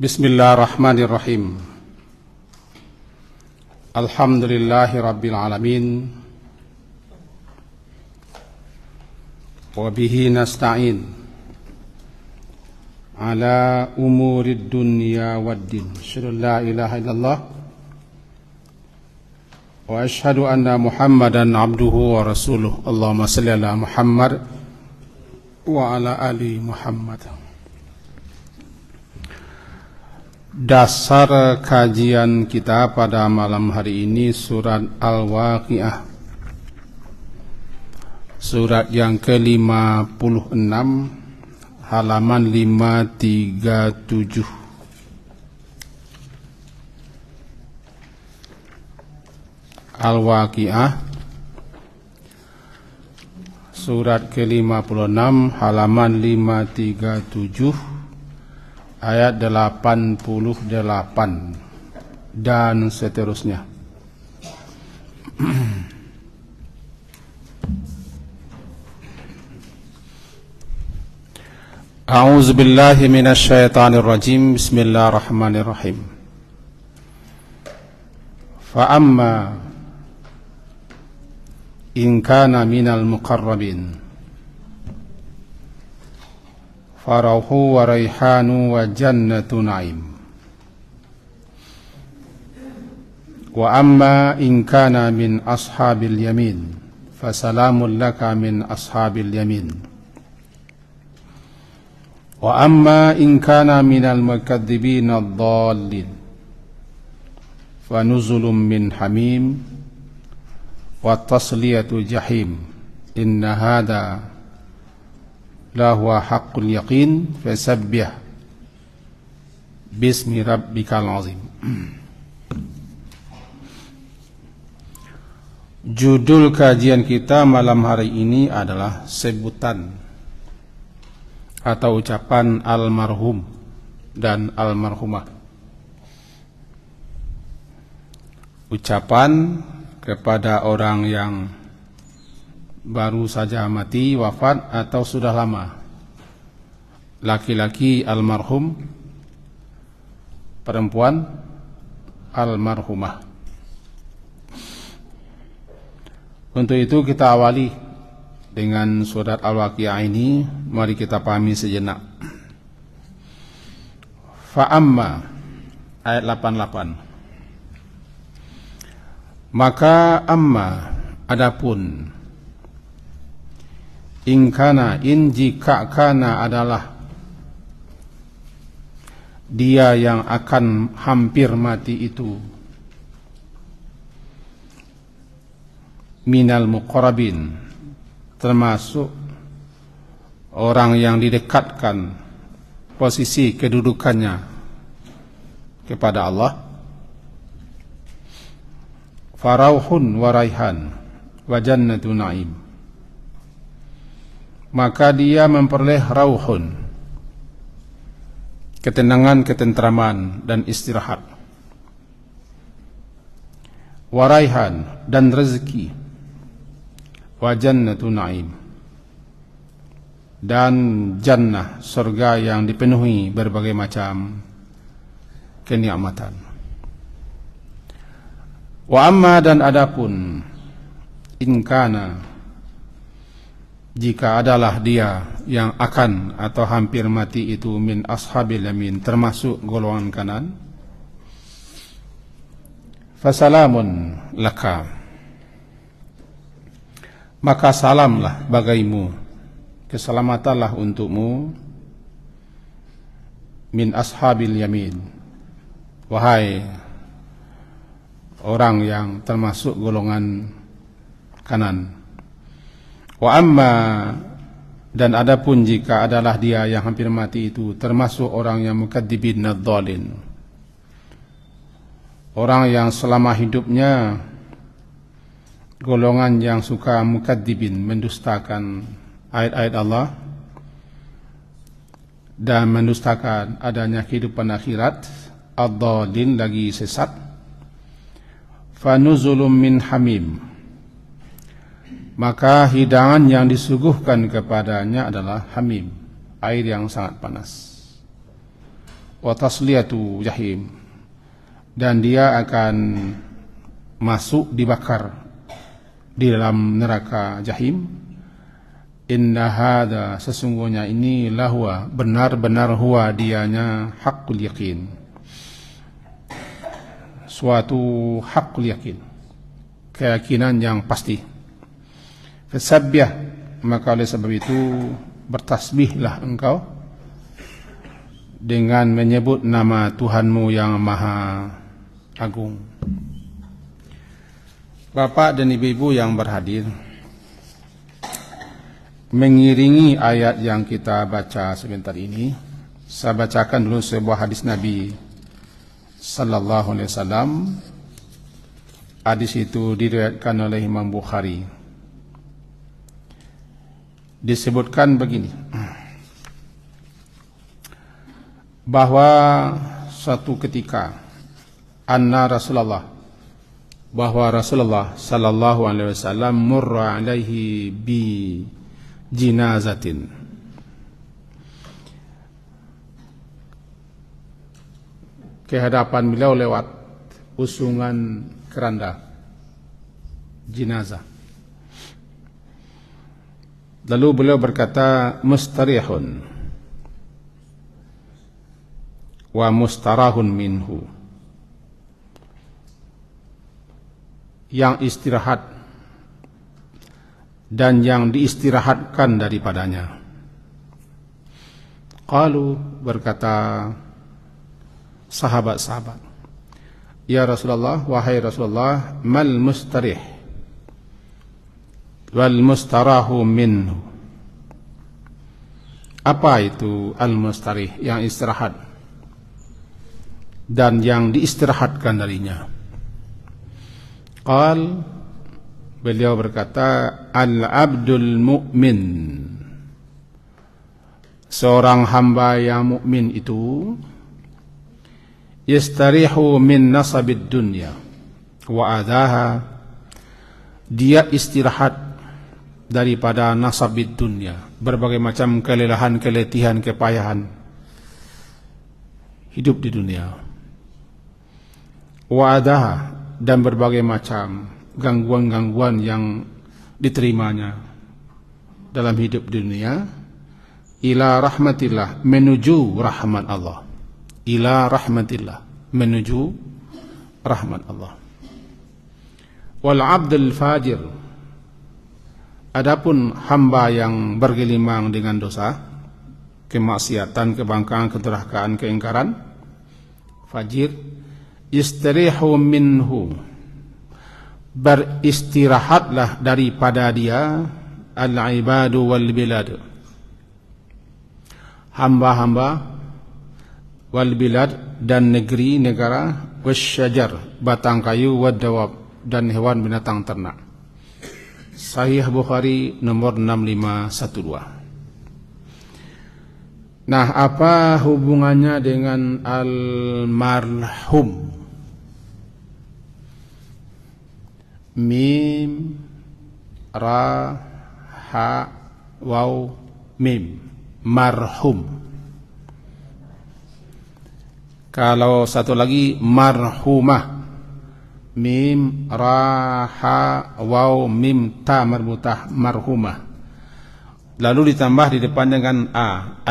Bismillahirrahmanirrahim. Alhamdulillahi rabbil alamin. Wa bihi nasta'in ala umurid dunya waddin. Asyhadu an la ilaha illallah wa asyhadu anna Muhammadan abduhu wa rasuluh. Allahumma shalli ala Muhammad wa ala ali Muhammad. Dasar kajian kita pada malam hari ini surat Al-Waqiah, surat yang ke-56, halaman 537. Al-Waqiah, surat ke-56, halaman 537, ayat 88 dan seterusnya. A'udzu billahi minasy syaithanir rajim. Bismillahirrahmanirrahim. Fa amma in kana minal muqarrabin farauhu wa raihanu wa jannatu na'im. Wa amma in kana min ashabil yamin fasalamun laka min ashabil yamin. Wa amma in kana minal mukadzibin ad-dallin fanuzulun min hamim wa tasliyatu jahim. Inna hadha la huwa haqqul yaqin fasabbih bismi rabbikal azim. Judul kajian kita malam hari ini adalah sebutan atau ucapan almarhum dan almarhumah. Ucapan kepada orang yang baru saja mati, wafat, atau sudah lama. Laki-laki almarhum, perempuan almarhumah. Untuk itu kita awali dengan surat Al-Waqiah ini. Mari kita pahami sejenak. Fa'amma, ayat 88. Maka amma, adapun, in kana, in jika kana adalah dia yang akan hampir mati itu minal muqarrabin, termasuk orang yang didekatkan posisi kedudukannya kepada Allah, farauhun wa raihan wa jannatu na'im, maka dia memperoleh rauhun, ketenangan, ketentraman dan istirahat, waraihan dan rezeki, wa jannatu na'im dan jannah, surga yang dipenuhi berbagai macam kenikmatan. Wa amma, dan adapun, in kana, jika adalah dia yang akan atau hampir mati itu min ashabil yamin, termasuk golongan kanan, fasalamun laka, maka salamlah bagimu, keselamatanlah untukmu, min ashabil yamin, wahai orang yang termasuk golongan kanan. Wa amma, dan adapun jika adalah dia yang hampir mati itu termasuk orang yang mukadzibin ad-dhalin, orang yang selama hidupnya golongan yang suka mukadzibin, mendustakan ayat-ayat Allah dan mendustakan adanya kehidupan akhirat, ad-dhalin, lagi sesat, fanuzulun min hamim, maka hidangan yang disuguhkan kepadanya adalah hamim, air yang sangat panas. wa tasliyatu jahim, dan dia akan masuk dibakar di dalam neraka jahim. Inna hadza, sesungguhnya ini lahwa, benar-benar huwa dianya haqqul yaqin, suatu haqqul yaqin, keyakinan yang pasti. Fasabbih, maka oleh sebab itu bertasbihlah engkau dengan menyebut nama Tuhanmu yang maha agung. Bapak dan ibu-ibu yang berhadir, mengiringi ayat yang kita baca sebentar ini, saya bacakan dulu sebuah hadis Nabi sallallahu alaihi wasallam. Hadis itu diriwayatkan oleh Imam Bukhari. Disebutkan begini, bahwa suatu ketika bahwa Rasulullah sallallahu alaihi wasallam murra alaihi bi jinazatin, ke hadapan beliau lewat usungan keranda jenazah. Lalu beliau berkata, mustarihun wa mustarahun minhu, yang istirahat dan yang diistirahatkan daripadanya. Qalu, berkata sahabat-sahabat, ya Rasulullah, wahai Rasulullah, mal mustarih wal mustarahu minhu, apa itu al mustarih, yang istirahat dan yang diistirahatkan darinya? Qal, beliau berkata, al abdul mu'min, seorang hamba yang mukmin itu yastarihu min nasabid dunya wa adaha, dia istirahat daripada nasabid dunia, berbagai macam kelelahan, keletihan, kepayahan hidup di dunia, wa adaha, dan berbagai macam gangguan-gangguan yang diterimanya dalam hidup di dunia, ila rahmatillah, menuju rahmat Allah, ila rahmatillah, menuju rahmat Allah. Wal abdul fajir, adapun hamba yang bergelimang dengan dosa, kemaksiatan, kebangkangan, kedurhakaan, keingkaran, fajir, istirihu minhu, beristirahatlah daripada dia, al-ibadu wal bilad, hamba-hamba, wal bilad, dan negeri, negara, wasyajar, batang kayu, wadawab, dan hewan binatang ternak. Sahih Bukhari nomor 6512. Nah, apa hubungannya dengan al-marhum? Mim, ra, ha, waw, mim, marhum. Kalau satu lagi marhumah, mim, ra, ha, waw, mim, ta marbutah, marhumah. Lalu ditambah di depan dengan a,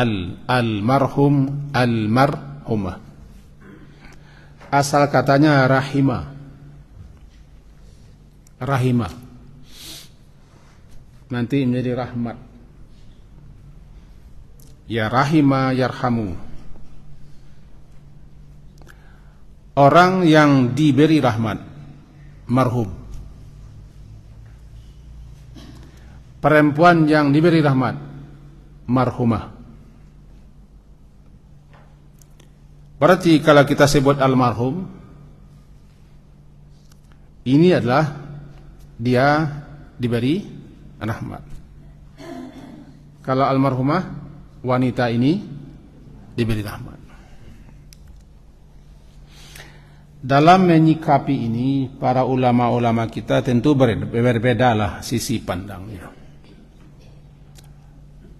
al-marhum, al-marhumah. Asal katanya rahimah, rahimah, nanti menjadi rahmat. Ya rahimah, yarhamu, orang yang diberi rahmat, marhum. Perempuan yang diberi rahmat, marhumah. Berarti kalau kita sebut almarhum, ini adalah dia diberi rahmat. Kalau almarhumah, wanita ini diberi rahmat. Dalam menyikapi ini, para ulama-ulama kita tentu berbeda-bedalah sisi pandangnya.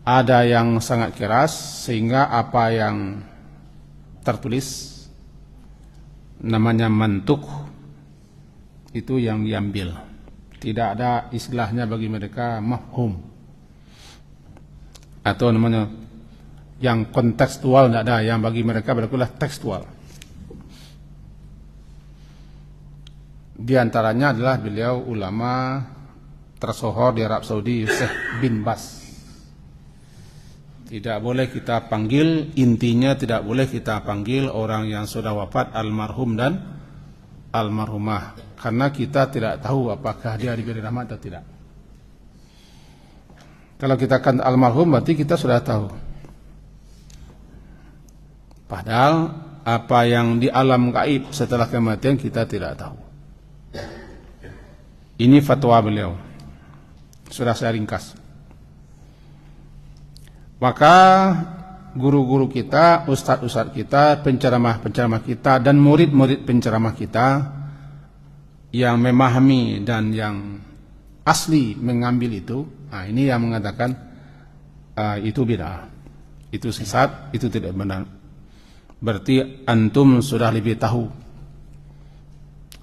Ada yang sangat keras sehingga apa yang tertulis, namanya mantuk, itu yang diambil. Tidak ada istilahnya bagi mereka mafhum, atau namanya yang kontekstual, tidak ada. Yang bagi mereka berlakulah tekstual. Di antaranya adalah beliau ulama tersohor di Arab Saudi, Syekh bin Baz. Tidak boleh kita panggil, intinya tidak boleh kita panggil orang yang sudah wafat almarhum dan almarhumah, karena kita tidak tahu apakah dia diberi rahmat atau tidak. Kalau kita kan almarhum berarti kita sudah tahu. Padahal apa yang di alam gaib setelah kematian kita tidak tahu. Ini fatwa beliau, sudah saya ringkas. Maka guru-guru kita, ustadz-ustadz kita, penceramah-penceramah kita, dan murid-murid penceramah kita yang memahami dan yang asli mengambil itu, nah ini yang mengatakan itu bid'ah, itu sesat, itu tidak benar. Berarti antum sudah lebih tahu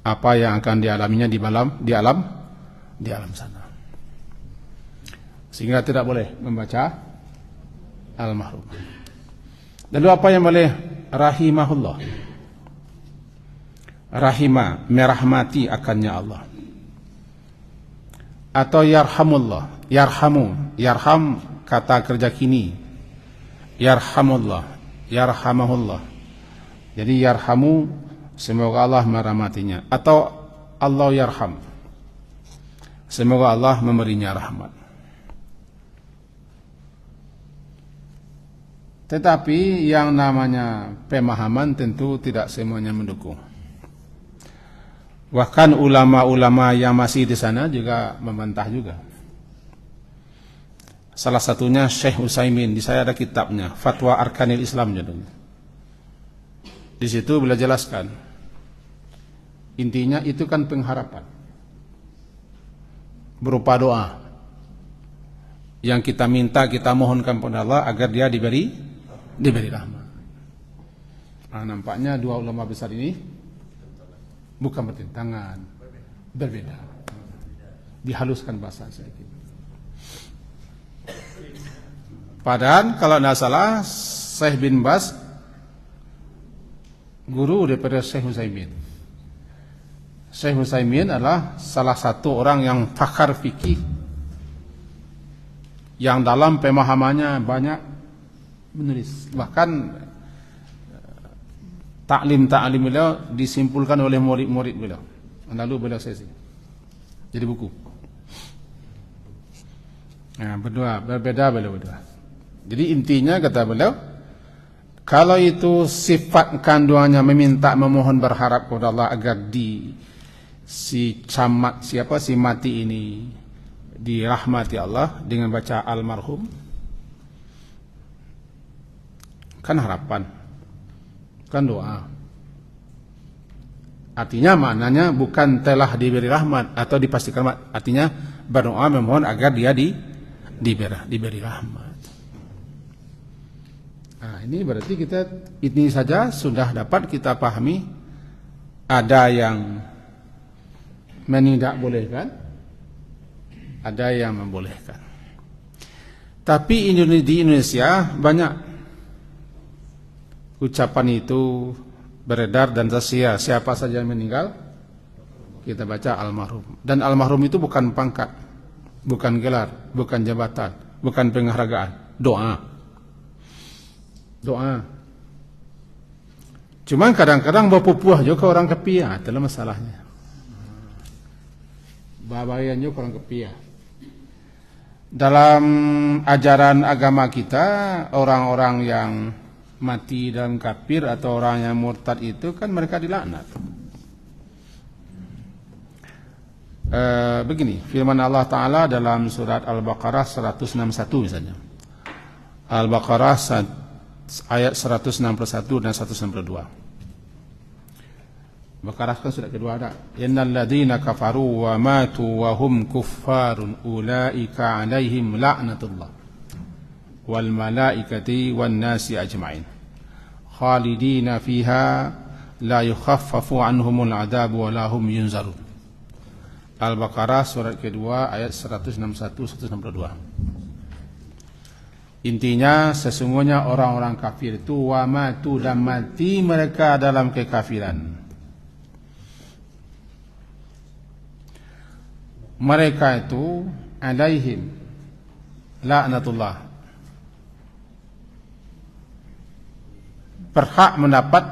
apa yang akan dialaminya di alam sana, sehingga tidak boleh membaca almarhum. Lalu apa yang boleh? Rahimahullah, rahimah, merahmati akannya Allah, atau yarhamullah, yarhamu, yarham kata kerja kini, yarhamullah, yarhamahullah. Jadi yarhamu, semoga Allah merahmatinya, atau Allah yarham, semoga Allah memberinya rahmat. Tetapi yang namanya pemahaman tentu tidak semuanya mendukung. Bahkan ulama-ulama yang masih di sana juga membantah juga. Salah satunya Syekh Utsaimin, di saya ada kitabnya, Fatwa Arkanil Islam judulnya. Di situ beliau jelaskan, intinya itu kan pengharapan berupa doa yang kita minta, kita mohonkan kepada Allah agar dia diberi rahmat. Nah, nampaknya dua ulama besar ini bukan bertentangan, berbeda. Dihaluskan bahasa sedikit. Padahal kalau tidak salah, Syekh bin Baz guru daripada Syekh Utsaimin. Syekh Utsaimin adalah salah satu orang yang pakar fikih, yang dalam pemahamannya banyak menulis. Bahkan taklim beliau disimpulkan oleh murid-murid beliau, lalu beliau sesi jadi buku. Nah, berbeda beliau berdua. Jadi intinya kata beliau, kalau itu sifat kandungannya meminta, memohon, berharap kepada Allah agar si mati ini dirahmati Allah dengan baca almarhum, kan harapan, kan doa. Artinya maknanya bukan telah diberi rahmat atau dipastikan rahmat, artinya berdoa memohon agar dia diberi rahmat. Nah, ini berarti ini saja sudah dapat kita pahami, ada yang menidakbolehkan, ada yang membolehkan. Tapi di Indonesia banyak ucapan itu beredar dan tersia. Siapa saja yang meninggal, kita baca almarhum. Dan almarhum itu bukan pangkat, bukan gelar, bukan jabatan, bukan penghargaan, doa. Cuman kadang-kadang berpupuh juga orang kepia, itulah masalahnya. Babayan juga orang kepia. Dalam ajaran agama kita, orang-orang yang mati dalam kafir atau orang yang murtad itu kan mereka dilaknat. Begini firman Allah Ta'ala dalam surat Al-Baqarah 161 misalnya. Al-Baqarah ayat 161 dan 162. Baqarah kan surat kedua ada. Innal ladzina kafaru wa matu wa hum kuffarun ulaika 'alaihim la'natullah wal malaikati wan nasi ajma'in khalidina fiha la yukhaffafu anhumul adab wa la hum yunzarun. Al-Baqarah surat kedua ayat 161-162. Intinya sesungguhnya orang-orang kafir itu wa matu, dan mati mereka dalam kekafiran. Mereka itu alaihim laknatullah, berhak mendapat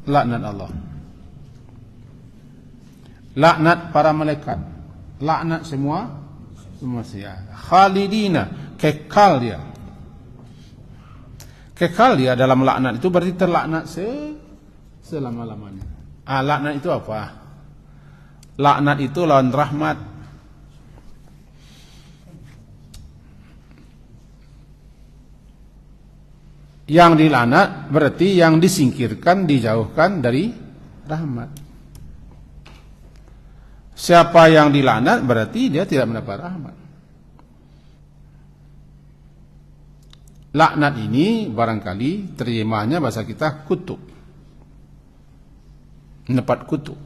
laknat Allah, laknat para malaikat, laknat semua manusia. Khalidina, kekal dia. Kekal dia dalam laknat itu berarti terlaknat selama-lamanya. Laknat itu apa? Laknat itu lawan rahmat. Yang dilaknat berarti yang disingkirkan, dijauhkan dari rahmat. Siapa yang dilaknat berarti dia tidak mendapat rahmat. Laknat ini barangkali terjemahnya bahasa kita kutuk, mendapat kutuk.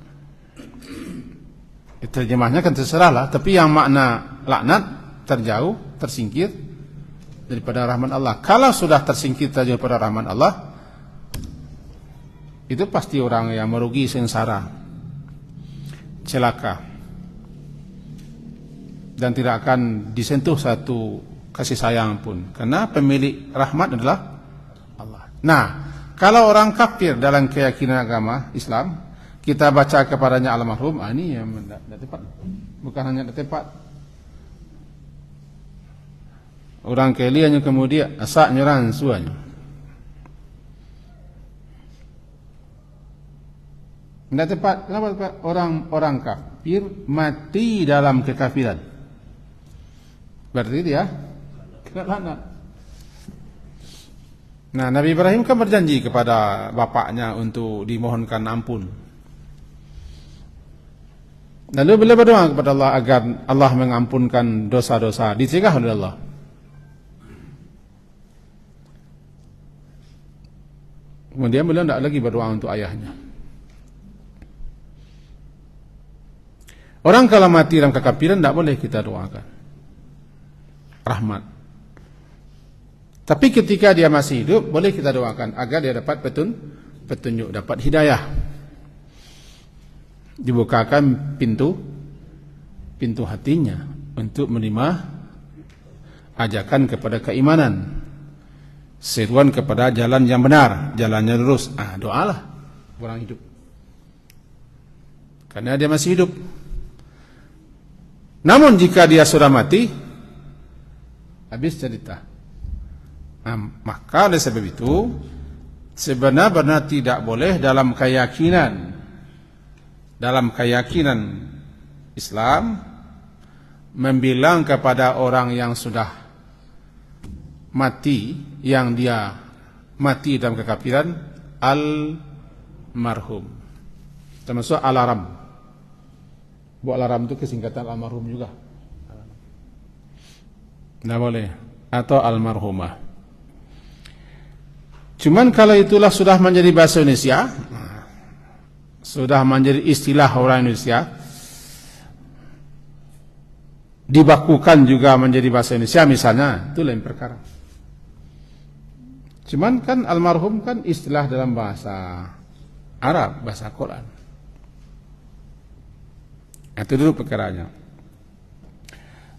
Terjemahnya kan terserahlah, tapi yang makna laknat terjauh, tersingkir daripada rahmat Allah. Kalau sudah tersingkir terjauh daripada rahmat Allah, itu pasti orang yang merugi, sengsara, celaka, dan tidak akan disentuh satu kasih sayang pun, karena pemilik rahmat adalah Allah. Nah, kalau orang kafir dalam keyakinan agama Islam, kita baca kepadanya almarhum, ini yang tidak tepat. Bukan hanya tidak tepat. Orang kelianya kemudian asak nyeran suanya. Tidak tepat. Kenapa tepat? Orang kafir mati dalam kekafiran, berarti dia kena laknat. Nah, Nabi Ibrahim kan berjanji kepada bapaknya untuk dimohonkan ampun. Lalu beliau berdoa kepada Allah agar Allah mengampunkan dosa-dosa, dicegah oleh Allah. Kemudian beliau tidak lagi berdoa untuk ayahnya. Orang kalau mati dalam kekafiran tidak boleh kita doakan rahmat. Tapi ketika dia masih hidup, boleh kita doakan agar dia dapat petunjuk, dapat hidayah. Dibukakan pintu hatinya untuk menerima ajakan kepada keimanan, seruan kepada jalan yang benar, jalannya lurus. Doalah orang hidup, karena dia masih hidup. Namun jika dia sudah mati, habis cerita. Maka oleh sebab itu sebenar-benar tidak boleh dalam keyakinan Islam membilang kepada orang yang sudah mati, yang dia mati dalam kekafiran, al-marhum, termasuk al-aram. Bu al-aram itu kesingkatan almarhum juga, tidak boleh, atau almarhumah. Cuman kalau itulah sudah menjadi bahasa Indonesia, sudah menjadi istilah orang Indonesia, dibakukan juga menjadi bahasa Indonesia misalnya, itu lain perkara. Cuman kan almarhum kan istilah dalam bahasa Arab, bahasa Quran. Itu dulu perkaranya.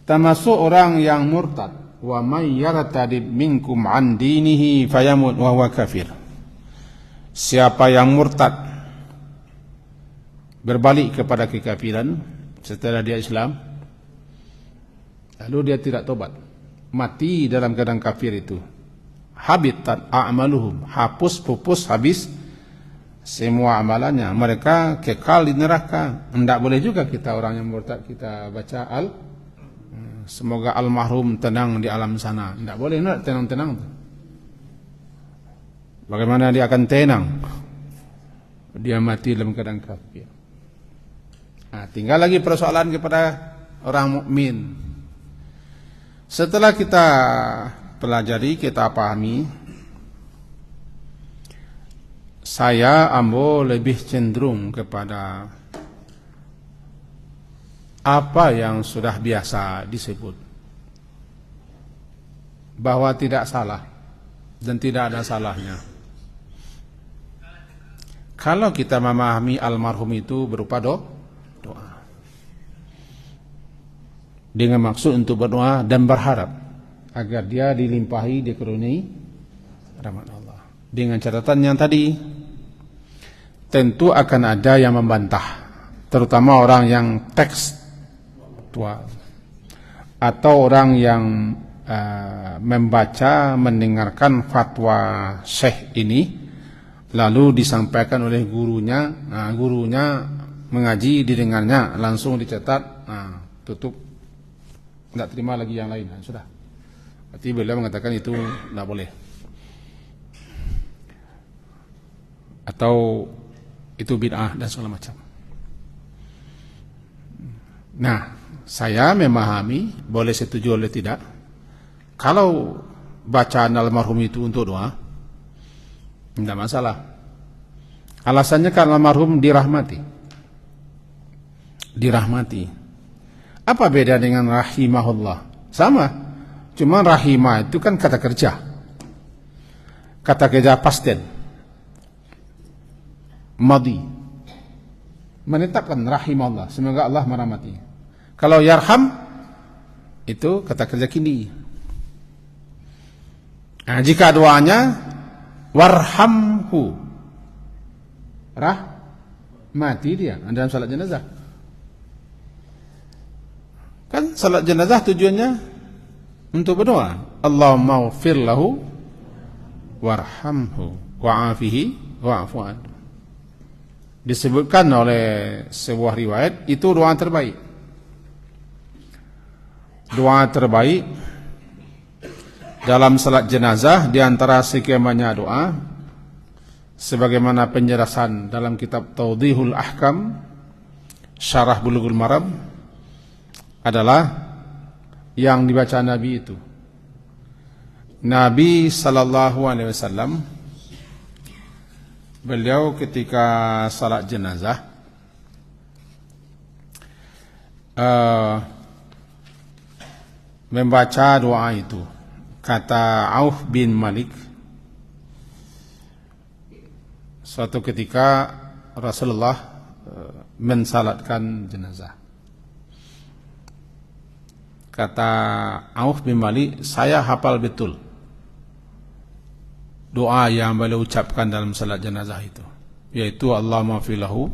Termasuk orang yang murtad. Wa may yartadid minkum an dinihi fayamut wa huwa kafir. Siapa yang murtad, berbalik kepada kekafiran setelah dia Islam, lalu dia tidak tobat, mati dalam keadaan kafir, itu habitat a'maluhum, hapus pupus habis semua amalannya, mereka kekal di neraka. Tidak boleh juga kita orang yang murtad kita baca semoga almarhum tenang di alam sana. Tidak boleh, nak tenang-tenang. Bagaimana dia akan tenang? Dia mati dalam keadaan kafir. Tinggal lagi persoalan kepada orang mukmin. Setelah kita pelajari, kita pahami saya ambo lebih cenderung kepada apa yang sudah biasa disebut, bahwa tidak salah dan tidak ada salahnya kalau kita memahami almarhum itu berupa doa, dengan maksud untuk berdoa dan berharap agar dia dilimpahi, dikaruniai rahmat Allah. Dengan catatan yang tadi, tentu akan ada yang membantah, terutama orang yang tekstual atau orang yang membaca, mendengarkan fatwa syekh ini lalu disampaikan oleh gurunya, gurunya mengaji, didengarnya, langsung dicatat, tutup, tidak terima lagi yang lain, sudah. Berarti beliau mengatakan itu tidak boleh, atau itu bid'ah dan segala macam. Nah, saya memahami, boleh setuju oleh tidak, kalau bacaan almarhum itu untuk doa, tidak masalah. Alasannya kan almarhum dirahmati. Apa beda dengan rahimahullah? Sama, cuma rahimah itu kan kata kerja, past tense, madhi, menetapkan rahimahullah, semoga Allah merahmati. Kalau yarham itu kata kerja kini. Nah, jika doanya warhamhu, rahmati dia dalam salat jenazah. Kan salat jenazah tujuannya untuk berdoa, Allahumma ighfir lahu warhamhu wa'afihi wa'fu anhu. Disebutkan oleh sebuah riwayat, itu doa terbaik. Doa terbaik dalam salat jenazah di antara sekian banyak doa, sebagaimana penjelasan dalam kitab Tawdihul Ahkam Syarah Bulughul Maram, adalah yang dibaca Nabi itu. Nabi sallallahu alaihi wasallam, beliau ketika salat jenazah membaca doa itu. Kata Auf bin Malik, suatu ketika Rasulullah mensalatkan jenazah. Kata Auf bin Malik, saya hafal betul doa yang beliau ucapkan dalam salat jenazah itu, yaitu Allahumma filahu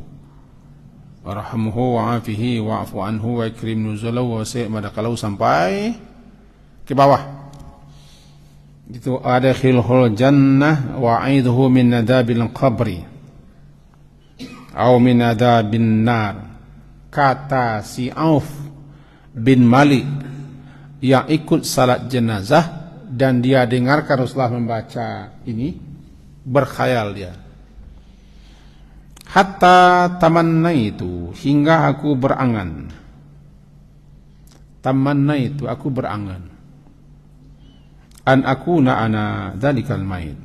warhamhu wa'afihi wa'fu anhu wa ikrim nuzulahu wa wasi' madakalahu, sampai ke bawah. Itu adkhilhul jannah wa'idhu min adabil qabri atau min adabin nar. Kata si Auf bin Malik yang ikut salat jenazah dan dia dengarkan Rasulullah membaca ini, berkhayal dia. Hatta tamannaitu, hingga aku berangan. Tamannaitu, aku berangan. An akuna ana dzalikal mayit,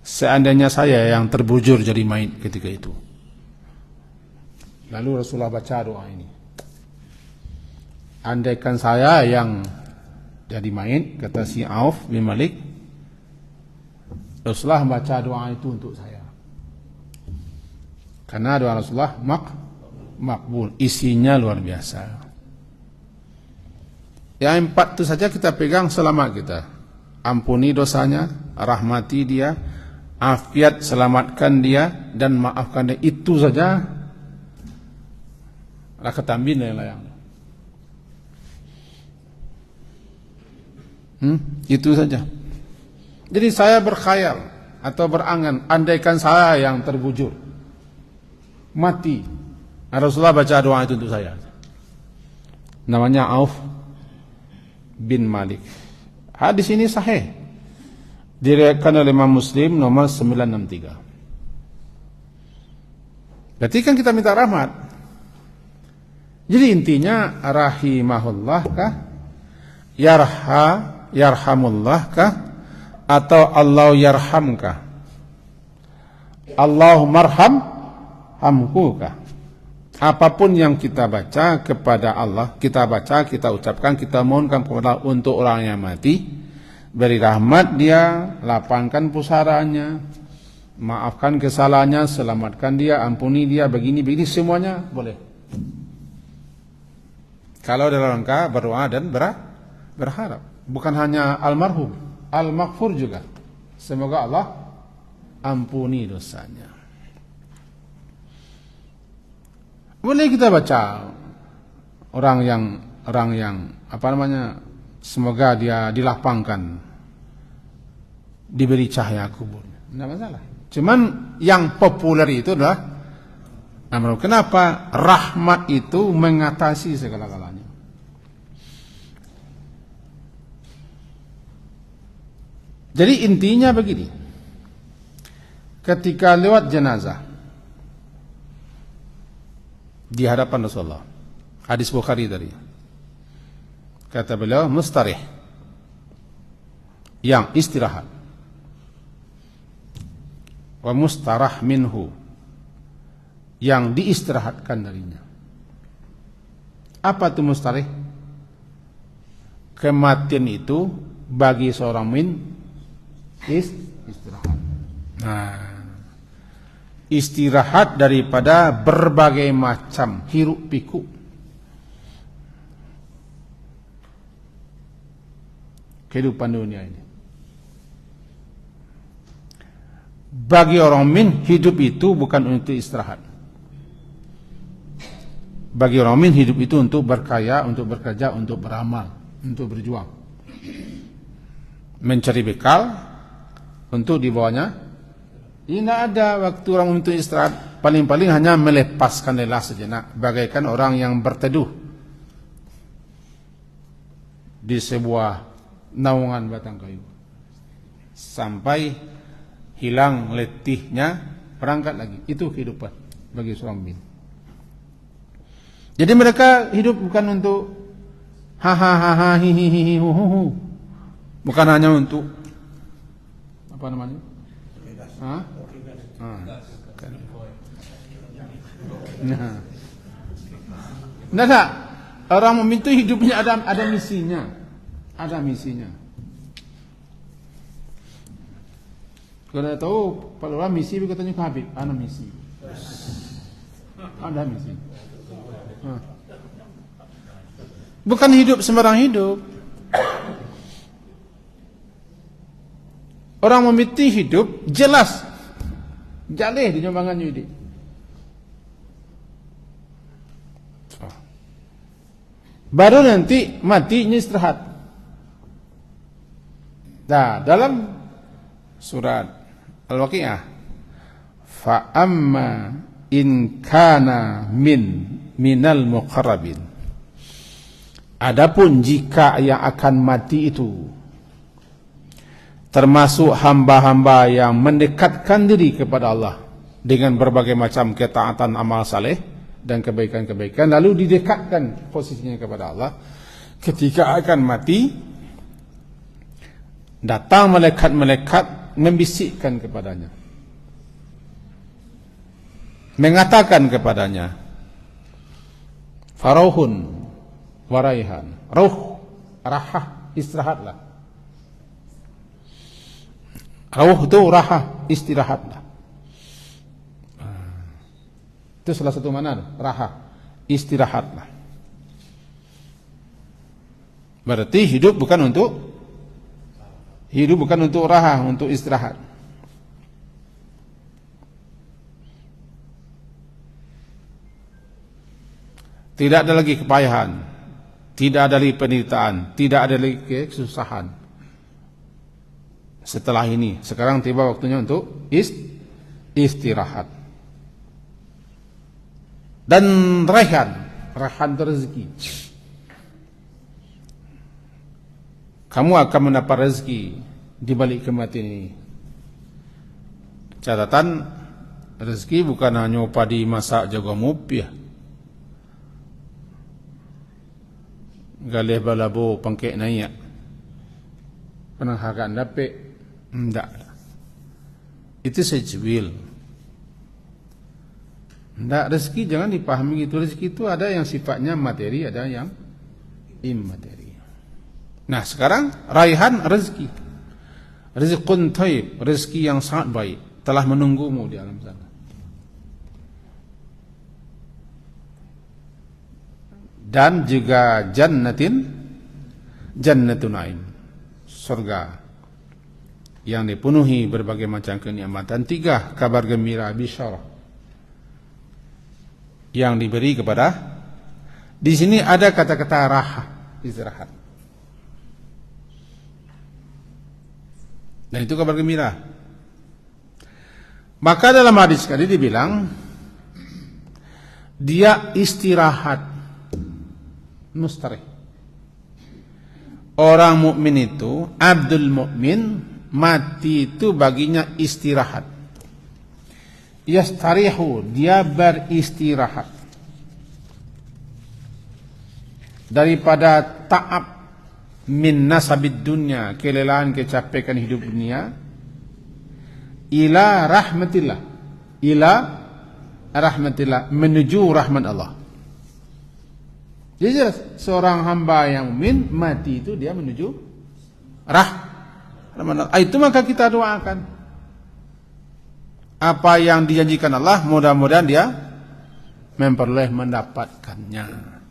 seandainya saya yang terbujur jadi mayit ketika itu. Lalu Rasulullah baca doa ini, andaikan saya yang jadi mayit, kata si Auf bin Malik, Rasulullah baca doa itu untuk saya, karena doa Rasulullah makbul, isinya luar biasa. Yang 4 itu saja kita pegang, selamat kita. Ampuni dosanya, rahmati dia, afiat, selamatkan dia, dan maafkan dia. Itu saja. Rakatambin yang itu saja. Jadi saya berkhayal atau berangan, andaikan saya yang terbujur mati, Rasulullah baca doa itu untuk saya. Namanya Auf bin Malik. Hadis ini sahih, diriwayatkan oleh Imam Muslim nomor 963. Berarti kan kita minta rahmat. Jadi intinya rahimahullah kah, yarhamullah kah, atau Allah yarhamkah? Allahumarham hamhuka. Apapun yang kita baca kepada Allah, kita baca, kita ucapkan, kita mohonkan kepada Allah untuk orang yang mati, beri rahmat dia, lapangkan pusaranya, maafkan kesalahannya, selamatkan dia, ampuni dia, begini-begini, semuanya boleh. Kalau dalam rangka berdoa dan berharap. Bukan hanya almarhum, al-maghfur juga. Semoga Allah ampuni dosanya. Boleh kita baca orang yang semoga dia dilapangkan, diberi cahaya kubur. Tidak masalah. Cuman yang populer itu adalah kenapa rahmat itu mengatasi segala-galanya. Jadi intinya begini. Ketika lewat jenazah di hadapan Rasulullah, hadis Bukhari tadi, kata beliau, mustarih, yang istirahat, wa mustarah minhu, yang diistirahatkan darinya. Apa itu mustarih? Kematian itu bagi seorang istirahat. Nah, istirahat daripada berbagai macam hiruk pikuk. Kehidupan dunia ini. Bagi orang mukmin, hidup itu bukan untuk istirahat. Bagi orang mukmin, hidup itu untuk berkaya, untuk bekerja, untuk beramal, untuk berjuang, mencari bekal untuk dibawanya. Tidak ada waktu orang untuk istirahat. Paling-paling hanya melepaskan lelah sejenak, bagaikan orang yang berteduh di sebuah naungan batang kayu sampai hilang letihnya, berangkat lagi. Itu kehidupan bagi seorang mukmin. Jadi mereka hidup bukan untuk hahaha hihihi huhuhu, bukan hanya untuk apa namanya? Nah, orang mukmin itu hidupnya ada misinya, ada misinya. Kalau tahu, kalau orang misi katanya ke Habib, ada misi, ada misi. Bukan hidup sembarang hidup. Orang memiti hidup jelas, jaleh di nyombangannya ini. Baru nanti matinya istirahat. Nah, dalam surat Al-Waqi'ah, fa amma in kana minal muqarrabin. Adapun jika yang akan mati itu termasuk hamba-hamba yang mendekatkan diri kepada Allah dengan berbagai macam ketaatan amal saleh dan kebaikan-kebaikan, lalu didekatkan posisinya kepada Allah, ketika akan mati datang malaikat-malaikat membisikkan kepadanya, mengatakan kepadanya, farauhun waraihan. Rauh, rahah, istirahatlah. Rauh itu rahah, istirahatlah. Itu salah satu mana, rahah, istirahatlah. Berarti hidup bukan untuk rahah, untuk istirahat. Tidak ada lagi kepayahan, tidak ada lagi penderitaan, tidak ada lagi kesusahan. Setelah ini, sekarang tiba waktunya untuk istirahat. Dan rehan rezeki. Kamu akan mendapat rezeki di balik kematian ini. Catatan, rezeki bukan hanya padi masak jaga mupiah, galih balabo pangkek naik, penanghakan dapet, tidak. Itu sejuil. Tidak, rezeki jangan dipahami gitu. Rezeki itu ada yang sifatnya materi, ada yang immateri. Nah sekarang raihan rezeki, rizqun thayyib, rezeki yang sangat baik telah menunggumu di alam sana. Dan juga jannatun naim, surga yang dipenuhi berbagai macam kenikmatan. 3 kabar gembira bisyarah yang diberi kepada. Di sini ada kata-kata raha, istirahat. Dan itu kabar gembira. Maka dalam hadis tadi dibilang dia istirahat mustarih. Orang mukmin itu, abdul mukmin, mati itu baginya istirahat. Yastarihu, dia beristirahat daripada ta'ab min nasabid dunya, kelelahan kecapekan hidup dunia, ila rahmatillah, menuju rahmat Allah. Jadi seorang hamba yang mukmin mati itu dia menuju rahmat Allah. Itu maka kita doakan apa yang dijanjikan Allah, mudah-mudahan dia memperoleh mendapatkannya.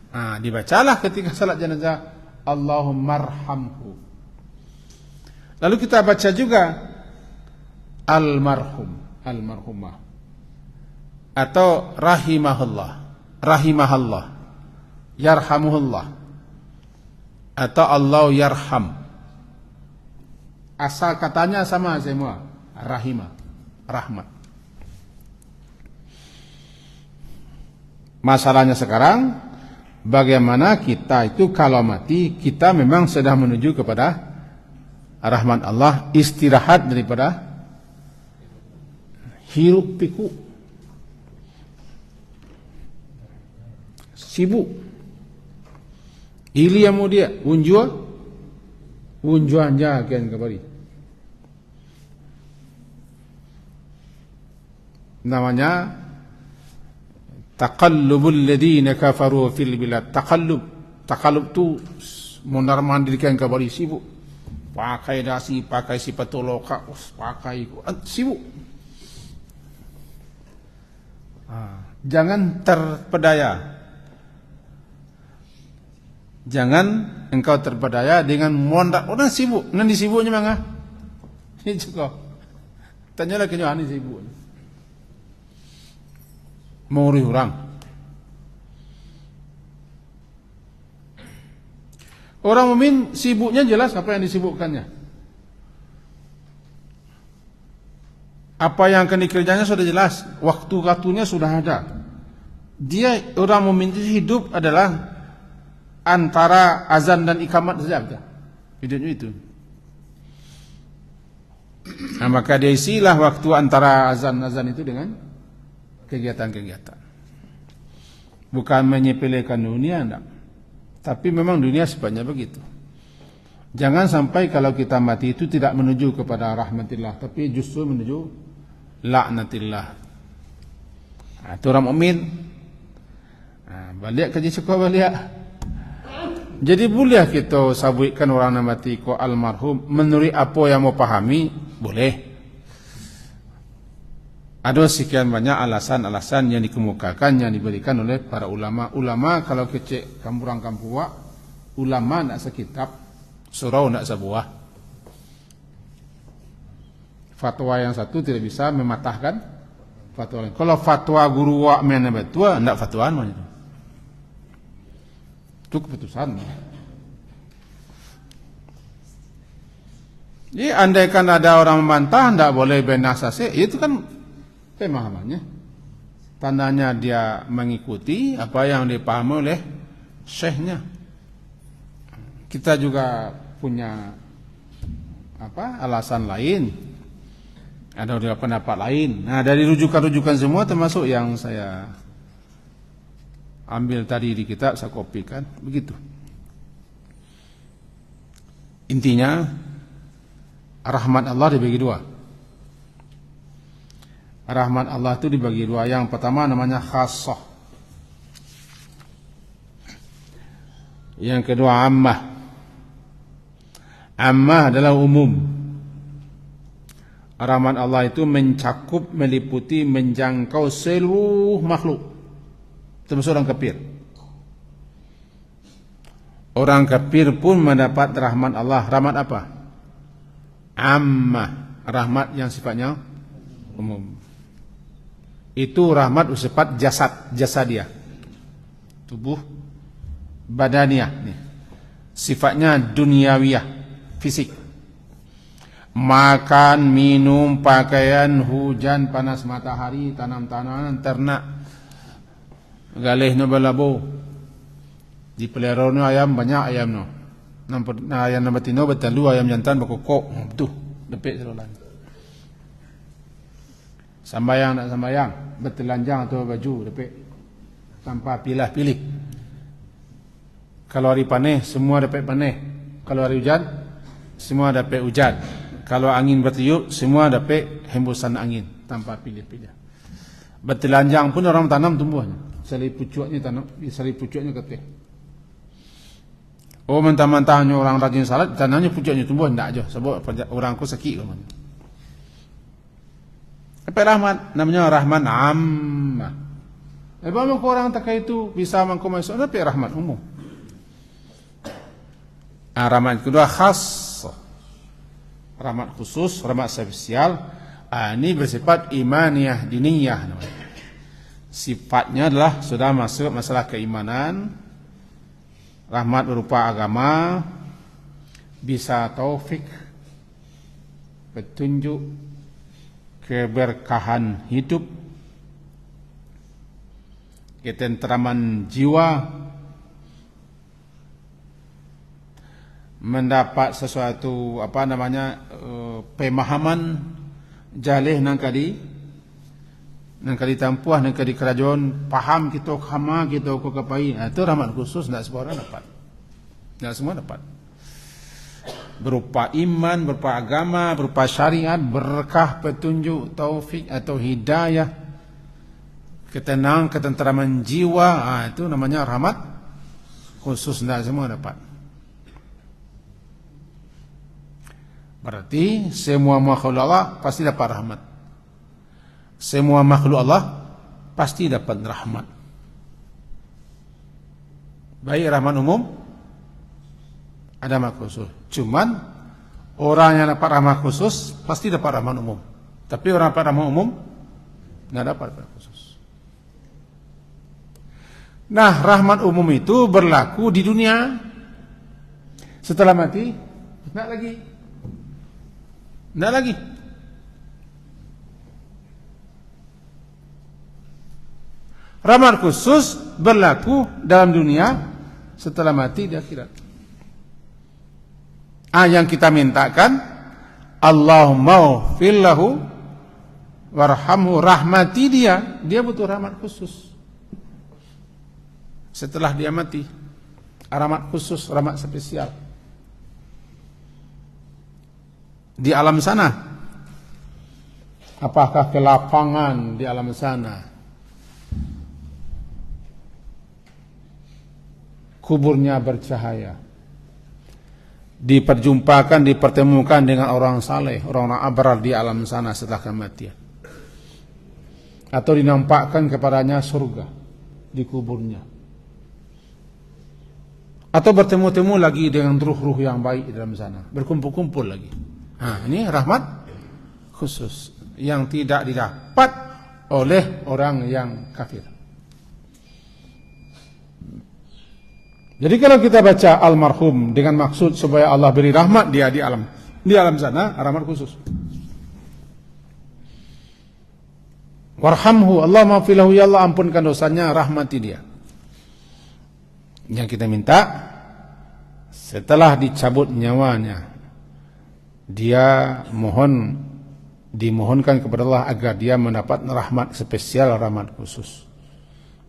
Nah, dibacalah ketika salat jenazah, Allahumma arhamhu. Lalu kita baca juga almarhum, almarhumah, atau rahimahallah, yarhamuhullah, atau Allah yarham. Asal katanya sama semua, rahimah, rahmat. Masalahnya sekarang, bagaimana kita itu kalau mati, kita memang sudah menuju kepada rahmat Allah, istirahat daripada hiruk pikuk, sibuk. Ili yang dia unjuan jagan kembali. Namanya taqallubul ladina kafaru fil bilad. Taqallub tu mondar-mandirkan kembali, sibuk. Pakai dasi, pakai sepatu lokal, pakai sibuk. Jangan terpedaya. Jangan engkau terpedaya dengan mondar. Orang sibuk, nanti sibuknya mana? Ini juga. Tanyalah ke Yohani sibuk. Mengurus orang. Orang mukmin sibuknya jelas apa yang disibukkannya. Apa yang akan dikerjanya sudah jelas, waktu-waktunya sudah ada. Dia orang mukmin hidup adalah antara azan dan ikamat saja. Hidupnya itu. Nah, maka dia isilah waktu antara azan-azan itu dengan kegiatan-kegiatan. Bukan menyepelekan dunia, enggak. Tapi memang dunia sebenarnya begitu. Jangan sampai kalau kita mati itu tidak menuju kepada rahmatillah, tapi justru menuju laknatillah. Nah, itu orang mukmin. Nah, balik ke jisuka balik. Jadi boleh kita sabuikan orang yang mati ko almarhum menurut apa yang mau pahami, boleh. Ada sekian banyak alasan-alasan yang dikemukakan, yang diberikan oleh para ulama. Ulama kalau kecek kampurang-kampua, ulama nak sekitab, surau nak sebuah. Fatwa yang satu tidak bisa mematahkan fatwa lain. Kalau fatwa guru wak mana betul, tidak fatwaan mana itu keputusan. Jadi andaikan ada orang membantah tidak boleh benasase, itu kan pemahamannya. Tandanya dia mengikuti apa yang dipahami oleh syekhnya. Kita juga punya alasan lain. Ada juga pendapat lain. Nah, dari rujukan-rujukan semua termasuk yang saya ambil tadi di kitab, saya kopikan. Begitu. Intinya rahmat Allah dibagi dua. Rahmat Allah itu dibagi dua. Yang pertama namanya khassah. Yang kedua ammah. Ammah adalah umum. Rahmat Allah itu mencakup, meliputi, menjangkau seluruh makhluk, termasuk orang kafir. Orang kafir pun mendapat rahmat Allah. Rahmat apa? Ammah. Rahmat yang sifatnya umum. Itu rahmat bersifat jasadiah, tubuh badaniah, sifatnya duniawiyah, fisik. Makan, minum, pakaian, hujan, panas matahari, tanam-tanaman, ternak, galih no balabo, dipelihara no ayam, banyak ayam no, ayam na batino betalu, ayam jantan bakokok, tuh depek selolan. Sambayang nak sambayang, bertelanjang atau baju depek, tanpa pilih-pilih. Kalau hari panih, semua dapat panih. Kalau hari hujan, semua dapat hujan. Kalau angin bertiup, semua dapat hembusan angin, tanpa pilih-pilih. Bertelanjang pun orang tanam tumbuhnya. Seli pucuknya tanam, seli pucuknya ketih. Oh, mentah-mentahnya orang rajin salat, tanamnya pucuknya tumbuh, tidak aja. Sebab orangku sakit. Apa rahmat? Namanya rahmat ammah. Bagaimana orang tak itu bisa mengkomensi? Apa rahmat umum? Rahmat kedua khas, rahmat khusus, rahmat spesial. Ini bersifat imaniyah, diniyah. Sifatnya adalah sudah masuk masalah keimanan. Rahmat berupa agama, bisa taufik, petunjuk, keberkahan hidup, ketentraman jiwa, mendapat sesuatu pemahaman jalih nang kali tampuah nang kali kerajaan paham kita khama kita ko kapai. Itu rahmat khusus, tidak semua orang dapat. Tidak semua dapat. Berupa iman, berupa agama, berupa syariat, berkah, petunjuk, taufik atau hidayah, ketentraman jiwa, itu namanya rahmat khusus, tidak semua dapat. Berarti semua makhluk Allah pasti dapat rahmat. Semua makhluk Allah pasti dapat rahmat. Baik rahmat umum, ada rahmat khusus. Cuman orang yang dapat rahmat khusus pasti dapat rahmat umum. Tapi orang dapat rahmat umum tidak dapat rahmat khusus. Nah, rahmat umum itu berlaku di dunia. Setelah mati, tidak lagi. Tidak lagi. Rahmat khusus berlaku dalam dunia, setelah mati di akhirat. Yang kita mintakan, Allahumma fillahu warhamhu, rahmati dia butuh rahmat khusus. Setelah dia mati, rahmat khusus, rahmat spesial. Di alam sana, apakah kelapangan di alam sana, kuburnya bercahaya, diperjumpakan, dipertemukan dengan orang saleh, orang abrar di alam sana setelah kematian, atau dinampakkan kepadanya surga di kuburnya, atau bertemu-temu lagi dengan ruh-ruh yang baik di dalam sana, berkumpul-kumpul lagi. Ini rahmat khusus yang tidak didapat oleh orang yang kafir. Jadi kalau kita baca almarhum dengan maksud supaya Allah beri rahmat dia di alam sana, rahmat khusus. Warhamhu, Allah maafilahu, ya Allah ampunkan dosanya, rahmati dia. Yang kita minta, setelah dicabut nyawanya, dia dimohonkan kepada Allah agar dia mendapat rahmat spesial, rahmat khusus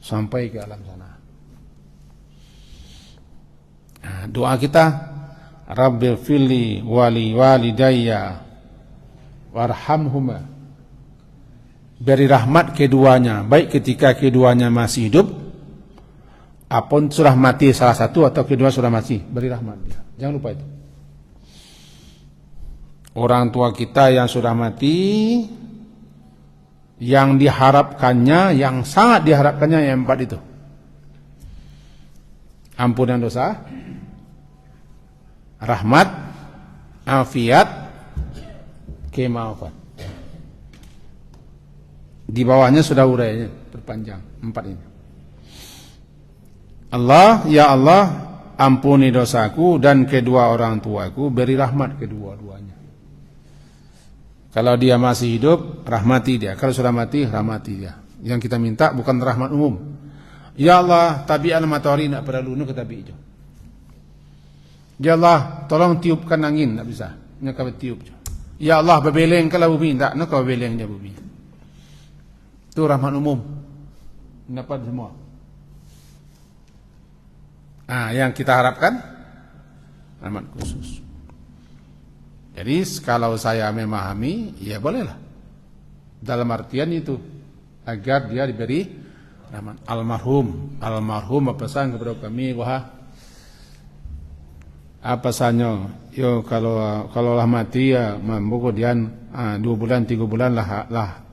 sampai ke alam sana. Doa kita, Rabbil fili wali walidayya warhamhuma beri rahmat keduanya, baik ketika keduanya masih hidup apun sudah mati salah satu atau kedua sudah mati, beri rahmat dia. Jangan lupa itu. Orang tua kita yang sudah mati, yang diharapkannya, yang sangat diharapkannya yang 4 itu. Ampunan dosa, rahmat, afiat, kemaafan. Di bawahnya sudah urainya berpanjang 4 ini. Allah, ya Allah, ampuni dosaku dan kedua orang tuaku, beri rahmat kedua-duanya. Kalau dia masih hidup, rahmati dia. Kalau sudah mati, rahmati dia. Yang kita minta bukan rahmat umum. Ya Allah, tabi'an matahari nak perlu nu ke tabi' je. Ya Allah, tolong tiupkan angin, tak bisa. Nak kau tiup je. Ya Allah, bebeleng kalau bumi, tak nak kau beleng je bumi. Itu rahmat umum. Dapat semua. Yang kita harapkan rahmat khusus. Jadi kalau saya memahami, ya bolehlah. Dalam artian itu agar dia diberi rahmat. Almarhum pesan kepada kami, apa pesannya? Yo kalau lah mati ya mampu kemudian 2 bulan 3 bulan lah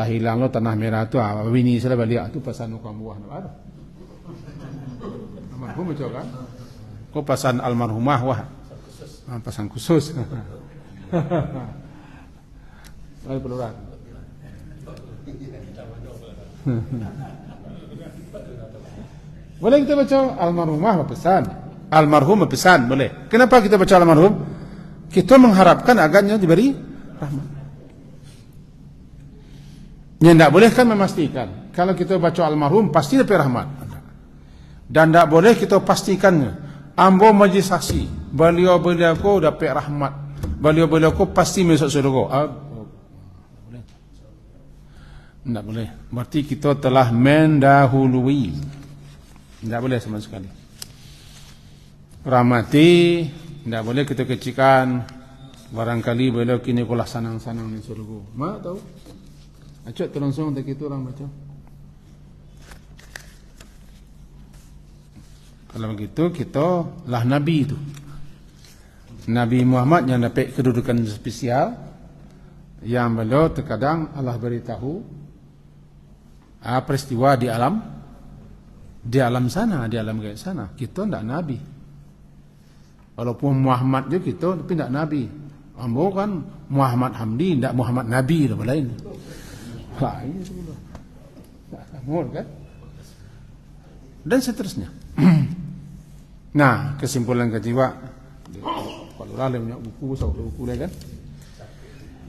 hilang lo tanah merah tu bini sudah balik tu pesan kamu buah ada. Almarhum itu kan? Kau pesan almarhumah pesan khusus. Baik peluang. Boleh kita baca almarhumah pesan. Almarhum pesan boleh. Kenapa kita baca almarhum? Kita mengharapkan agarnya diberi rahmat. Yang tidak boleh kan memastikan. Kalau kita baca almarhum pasti dapat rahmat. Dan tidak boleh kita pastikannya. Ambo majlis saksi. Beliau-beliau ko dapat rahmat. Beliau-beliau ko pasti masuk surga. Tidak boleh. Berarti kita telah mendahului. Tidak boleh sama sekali. Rahmati. Tidak boleh kita kecikan. Barangkali beliau kini kulah sanang-sanang di surga. Mak tahu? Acuk langsung tak kita orang baca. Kalau begitu kita lah Nabi itu. Nabi Muhammad yang dapat kedudukan spesial, yang beliau terkadang Allah beritahu peristiwa di alam sana, di alam gaib sana. Kita tidak Nabi. Walaupun Muhammad juga kita, tapi tidak Nabi. Ambo kan Muhammad Hamdi, tidak Muhammad Nabi dan lain. Ini semua. Tak kan? Dan seterusnya. Nah, kesimpulan kejiwa. Kalau Lale punya buku, saya buku lagi kan.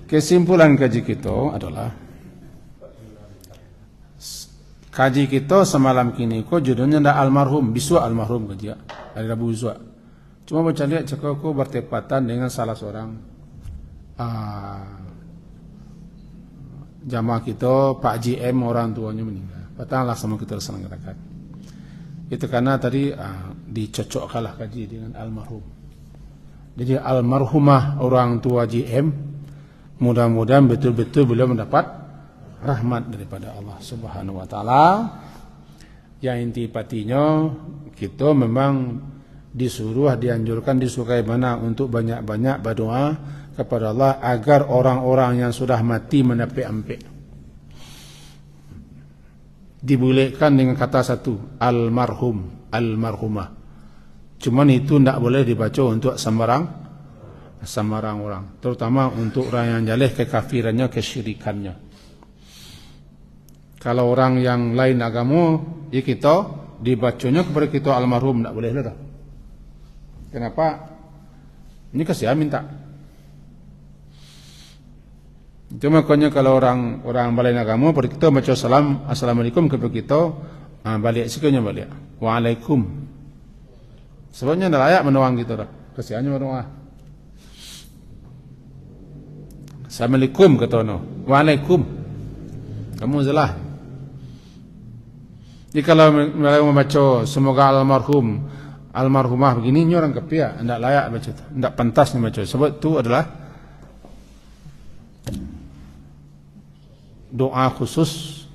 Kesimpulan kaji kita adalah kaji kita semalam kini ko judulnya ada almarhum, biswa almarhum kaji dari Rabu Biswa. Cuma baca lihat cakap ko bertepatan dengan salah seorang jamaah kita, Pak JM, orang tuanya meninggal. Patanglah sama kita selenggarakan. Itu karena tadi dicocokkanlah kaji dengan almarhum. Jadi almarhumah orang tua JM, mudah-mudahan betul-betul beliau mendapat rahmat daripada Allah Subhanahu wa taala. Yang inti patinya kita memang disuruh, dianjurkan, disukai mana untuk banyak-banyak berdoa kepada Allah agar orang-orang yang sudah mati mendapat ampun. Dibolehkan dengan kata satu, almarhum, almarhumah. Cuman itu tidak boleh dibaca untuk sembarang orang, terutama untuk orang yang jaleh kekafirannya, kesyirikannya. Kalau orang yang lain agama, ya kita dibacanya kepada kita almarhum, tidak boleh lah. Kenapa? Ini kasihan minta. Itu makanya kalau orang balik agama, pada kita baca salam, assalamualaikum kepada kita, balik sikapnya balik. Waalaikum. Sebabnya tidak layak menuang kita dah. Kasihannya menuang. Assalamualaikum kata no. Waalaikum. Kamu salah. Jadi kalau membaca semoga almarhum, almarhumah begini, ini orang kepia, tidak layak baca itu, tidak pantas membaca. Sebab itu adalah doa khusus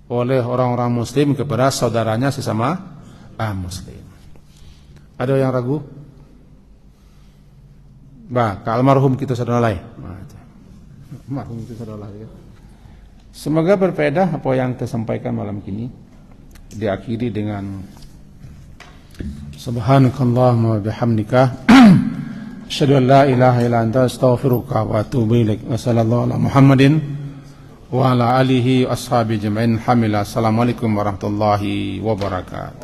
oleh orang-orang muslim kepada saudaranya sesama muslim. Ada yang ragu? Bah, ke almarhum kita saudara lain. Almarhum kita saudara lain. Semoga berfaedah apa yang kita sampaikan malam ini. Diakhiri dengan subhanakallahumma wa bihamdika asyhadu an la ilaha illa anta astaghfiruka wa atubu ilaik. Wassallallahu ala Muhammadin wa ala alihi ashabi jama'in hamila. Assalamualaikum warahmatullahi wabarakatuh.